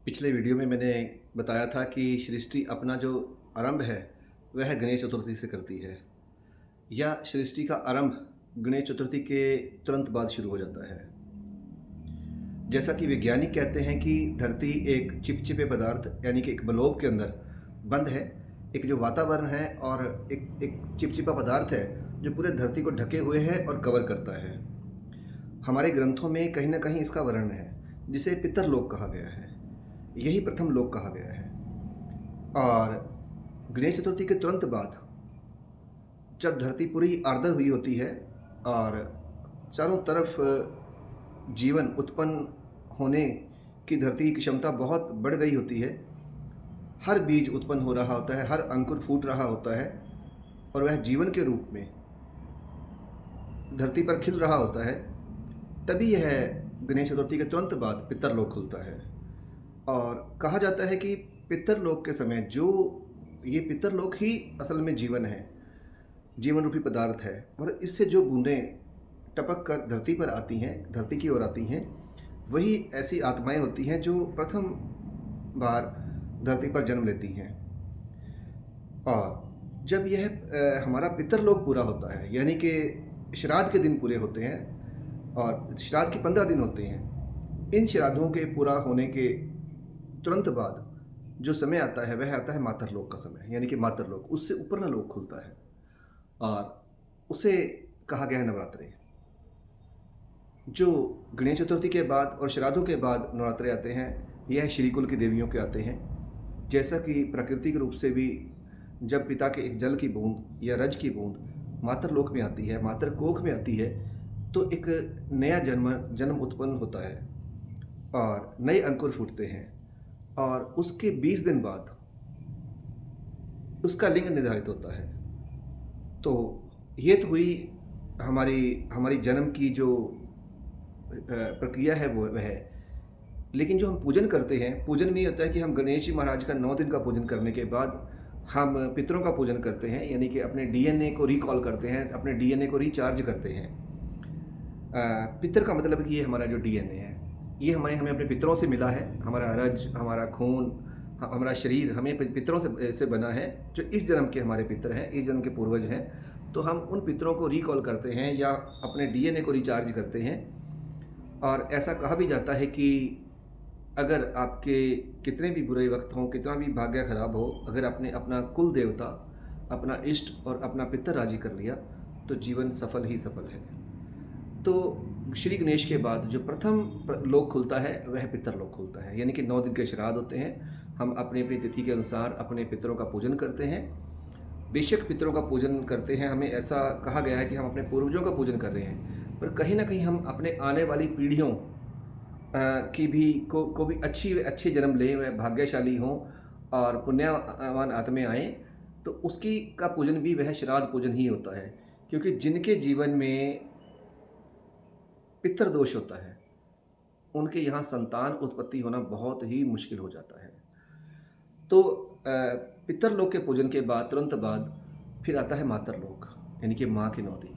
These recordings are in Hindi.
पिछले वीडियो में मैंने बताया था कि सृष्टि अपना जो आरंभ है वह गणेश चतुर्थी से करती है या सृष्टि का आरंभ गणेश चतुर्थी के तुरंत बाद शुरू हो जाता है। जैसा कि वैज्ञानिक कहते हैं कि धरती एक चिपचिपे पदार्थ यानी कि एक ब्लोब के अंदर बंद है। एक जो वातावरण है और एक एक चिपचिपा पदार्थ है जो पूरे धरती को ढके हुए है और कवर करता है। हमारे ग्रंथों में कहीं ना कहीं इसका वर्णन है जिसे पितरलोक कहा गया है। यही प्रथम लोक कहा गया है। और गणेश चतुर्थी के तुरंत बाद जब धरती पूरी आर्द्र हुई होती है और चारों तरफ जीवन उत्पन्न होने की धरती की क्षमता बहुत बढ़ गई होती है, हर बीज उत्पन्न हो रहा होता है, हर अंकुर फूट रहा होता है और वह जीवन के रूप में धरती पर खिल रहा होता है, तभी यह गणेश चतुर्थी के तुरंत बाद पितरलोक खुलता है। और कहा जाता है कि पितरलोक के समय जो ये पितरलोक ही असल में जीवन है, जीवन रूपी पदार्थ है और इससे जो बूंदें टपक कर धरती पर आती हैं, धरती की ओर आती हैं, वही ऐसी आत्माएं होती हैं जो प्रथम बार धरती पर जन्म लेती हैं। और जब यह हमारा पितरलोक पूरा होता है यानी कि श्राद्ध के दिन पूरे होते हैं और श्राद्ध के 15 दिन होते हैं, इन श्राद्धों के पूरा होने के तुरंत बाद जो समय आता है वह आता है मातरलोक का समय, यानी कि मातरलोक, उससे ऊपरला लोक खुलता है और उसे कहा गया है नवरात्रे। जो गणेश चतुर्थी के बाद और श्राद्धों के बाद नवरात्रे आते हैं, यह श्रीकुल की देवियों के आते हैं। जैसा कि प्राकृतिक रूप से भी जब पिता के एक जल की बूंद या रज की बूंद मातरलोक में आती है, मातर कोख में आती है, तो एक नया जन्म उत्पन्न होता है और नए अंकुर फूटते हैं और उसके 20 दिन बाद उसका लिंग निर्धारित होता है। तो ये तो हुई हमारी हमारी जन्म की जो प्रक्रिया है वो वह है। लेकिन जो हम पूजन करते हैं, पूजन में ये होता है कि हम गणेश जी महाराज का 9 दिन का पूजन करने के बाद हम पितरों का पूजन करते हैं, यानी कि अपने डीएनए को रिकॉल करते हैं, अपने डीएनए को रिचार्ज करते हैं। पितर का मतलब कि ये हमारा जो डीएनए है ये हमें हमें अपने पितरों से मिला है। हमारा रज, हमारा खून, हमारा शरीर हमें पितरों से बना है, जो इस जन्म के हमारे पितर हैं, इस जन्म के पूर्वज हैं। तो हम उन पितरों को रिकॉल करते हैं या अपने डीएनए को रिचार्ज करते हैं। और ऐसा कहा भी जाता है कि अगर आपके कितने भी बुरे वक्त हों, कितना भी भाग्य खराब हो, अगर आपने अपना कुल देवता, अपना इष्ट और अपना पितर राजी कर लिया तो जीवन सफल ही सफल है। तो श्री गणेश के बाद जो प्रथम लोक खुलता है वह पितरलोक खुलता है, यानी कि 9 दिन के श्राद्ध होते हैं। हम अपनी अपनी तिथि के अनुसार अपने पितरों का पूजन करते हैं। बेशक पितरों का पूजन करते हैं, हमें ऐसा कहा गया है कि हम अपने पूर्वजों का पूजन कर रहे हैं, पर कहीं ना कहीं हम अपने आने वाली पीढ़ियों की भी को भी अच्छे जन्म लें, वह भाग्यशाली हों और पुण्यवान आत्माएं आएँ, तो उसकी का पूजन भी वह श्राद्ध पूजन ही होता है। क्योंकि जिनके जीवन में पितृ दोष होता है उनके यहाँ संतान उत्पत्ति होना बहुत ही मुश्किल हो जाता है। तो पितरलोक के पूजन के बाद तुरंत बाद फिर आता है मातरलोक, यानी कि माँ के 9 दिन।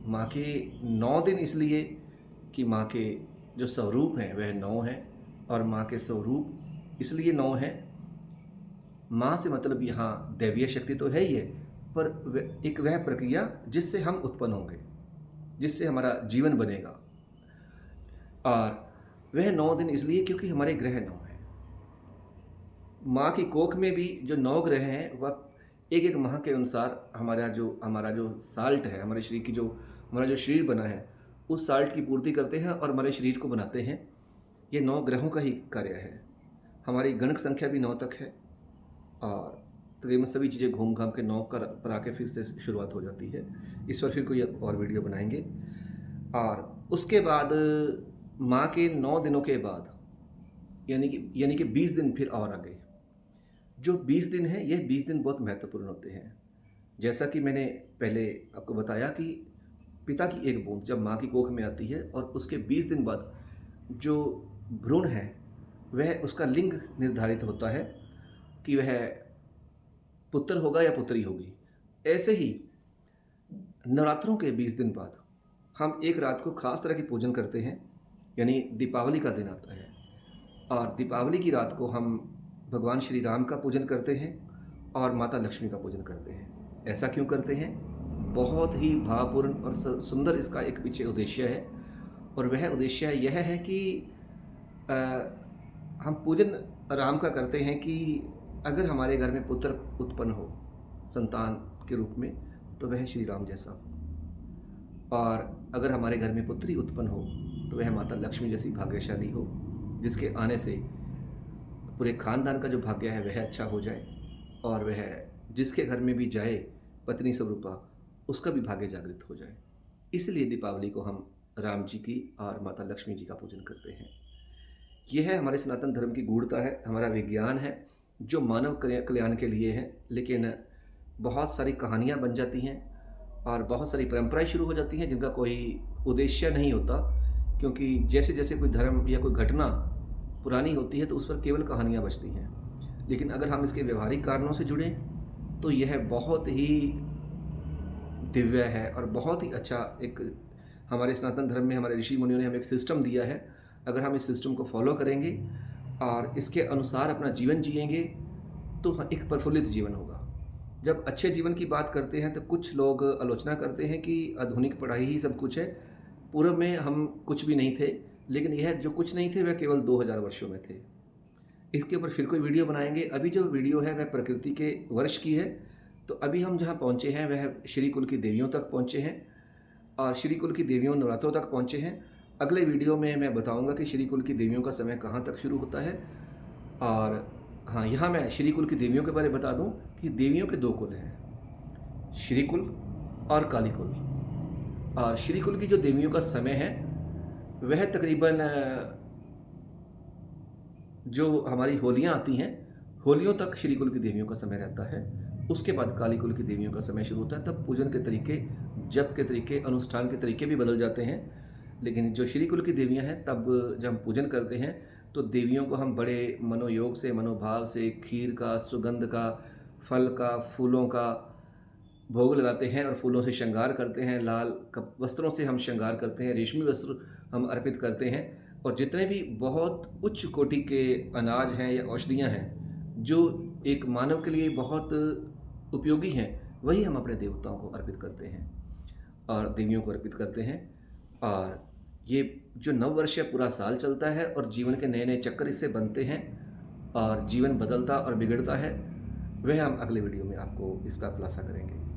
माँ के 9 दिन इसलिए कि माँ के जो स्वरूप हैं वह 9 हैं और माँ के स्वरूप इसलिए 9 हैं। माँ से मतलब यहाँ दैवीय शक्ति तो है ही है, पर एक वह प्रक्रिया जिससे हम उत्पन्न होंगे, जिससे हमारा जीवन बनेगा। और वह 9 दिन इसलिए क्योंकि हमारे ग्रह 9 हैं। माँ की कोख में भी जो 9 ग्रह हैं वह एक एक माह के अनुसार हमारा जो साल्ट है, हमारे शरीर की जो हमारा जो शरीर बना है उस साल्ट की पूर्ति करते हैं और हमारे शरीर को बनाते हैं। ये 9 ग्रहों का ही कार्य है। हमारी गणक संख्या भी 9 तक है और तकरीबन सभी चीज़ें घूम घाम के 9 पर आके फिर से शुरुआत हो जाती है। इस पर फिर कोई और वीडियो बनाएंगे। और उसके बाद माँ के 9 दिनों के बाद यानी कि 20 दिन फिर और आ गए। जो 20 दिन हैं, यह 20 दिन बहुत महत्वपूर्ण होते हैं। जैसा कि मैंने पहले आपको बताया कि पिता की एक बूंद जब माँ की कोख में आती है और उसके 20 दिन बाद जो भ्रूण है वह उसका लिंग निर्धारित होता है कि वह पुत्र होगा या पुत्री होगी। ऐसे ही नवरात्रों के 20 दिन बाद हम एक रात को खास तरह की पूजन करते हैं, यानी दीपावली का दिन आता है। और दीपावली की रात को हम भगवान श्री राम का पूजन करते हैं और माता लक्ष्मी का पूजन करते हैं। ऐसा क्यों करते हैं? बहुत ही भावपूर्ण और सुंदर इसका एक पीछे उद्देश्य है, और वह उद्देश्य यह है कि अ, हम पूजन राम का करते हैं कि अगर हमारे घर में पुत्र उत्पन्न हो संतान के रूप में, तो वह श्री राम जैसा हो, और अगर हमारे घर में पुत्री उत्पन्न हो तो वह माता लक्ष्मी जैसी भाग्यशाली हो, जिसके आने से पूरे खानदान का जो भाग्य है वह अच्छा हो जाए, और वह जिसके घर में भी जाए पत्नी स्वरूपा, उसका भी भाग्य जागृत हो जाए। इसलिए दीपावली को हम राम जी की और माता लक्ष्मी जी का पूजन करते हैं। यह है हमारे सनातन धर्म की गूढ़ता है, हमारा विज्ञान है जो मानव कल्याण के लिए है। लेकिन बहुत सारी कहानियाँ बन जाती हैं और बहुत सारी परंपराएं शुरू हो जाती हैं जिनका कोई उद्देश्य नहीं होता, क्योंकि जैसे जैसे कोई धर्म या कोई घटना पुरानी होती है तो उस पर केवल कहानियाँ बचती हैं। लेकिन अगर हम इसके व्यवहारिक कारणों से जुड़ें तो यह बहुत ही दिव्य है और बहुत ही अच्छा एक हमारे सनातन धर्म में हमारे ऋषि मुनियों ने हमें एक सिस्टम दिया है। अगर हम इस सिस्टम को फॉलो करेंगे और इसके अनुसार अपना जीवन जिएंगे तो एक प्रफुल्लित जीवन होगा। जब अच्छे जीवन की बात करते हैं तो कुछ लोग आलोचना करते हैं कि आधुनिक पढ़ाई ही सब कुछ है, पूर्व में हम कुछ भी नहीं थे। लेकिन यह जो कुछ नहीं थे वह केवल 2000 वर्षों में थे। इसके ऊपर फिर कोई वीडियो बनाएंगे। अभी जो वीडियो है वह प्रकृति के वर्ष की है। तो अभी हम जहाँ पहुँचे हैं वह श्री कुल की देवियों तक पहुँचे हैं, और श्री कुल की देवियों नवरात्रों तक पहुँचे हैं। अगले वीडियो में मैं बताऊंगा कि श्री कुल की देवियों का समय कहाँ तक शुरू होता है। और हाँ, यहाँ मैं श्री कुल की देवियों के बारे में बता दूं कि देवियों के 2 कुल हैं, श्री कुल और काली कुल। और श्री कुल की जो देवियों का समय है वह तकरीबन जो हमारी होलियाँ आती हैं, होलियों तक श्री कुल की देवियों का समय रहता है। उसके बाद काली कुल की देवियों का समय शुरू होता है। तब पूजन के तरीके, जप के तरीके, अनुष्ठान के तरीके भी बदल जाते हैं। लेकिन जो श्री कुल की देवियां हैं, तब जब हम पूजन करते हैं तो देवियों को हम बड़े मनोयोग से, मनोभाव से खीर का, सुगंध का, फल का, फूलों का भोग लगाते हैं और फूलों से श्रृंगार करते हैं। लाल वस्त्रों से हम श्रृंगार करते हैं, रेशमी वस्त्र हम अर्पित करते हैं। और जितने भी बहुत उच्च कोटि के अनाज हैं या औषधियाँ हैं जो एक मानव के लिए बहुत उपयोगी हैं, वही हम अपने देवताओं को अर्पित करते हैं और देवियों को अर्पित करते हैं। और ये जो नव वर्ष है पूरा साल चलता है और जीवन के नए नए चक्कर इससे बनते हैं और जीवन बदलता और बिगड़ता है। वह हम अगले वीडियो में आपको इसका खुलासा करेंगे।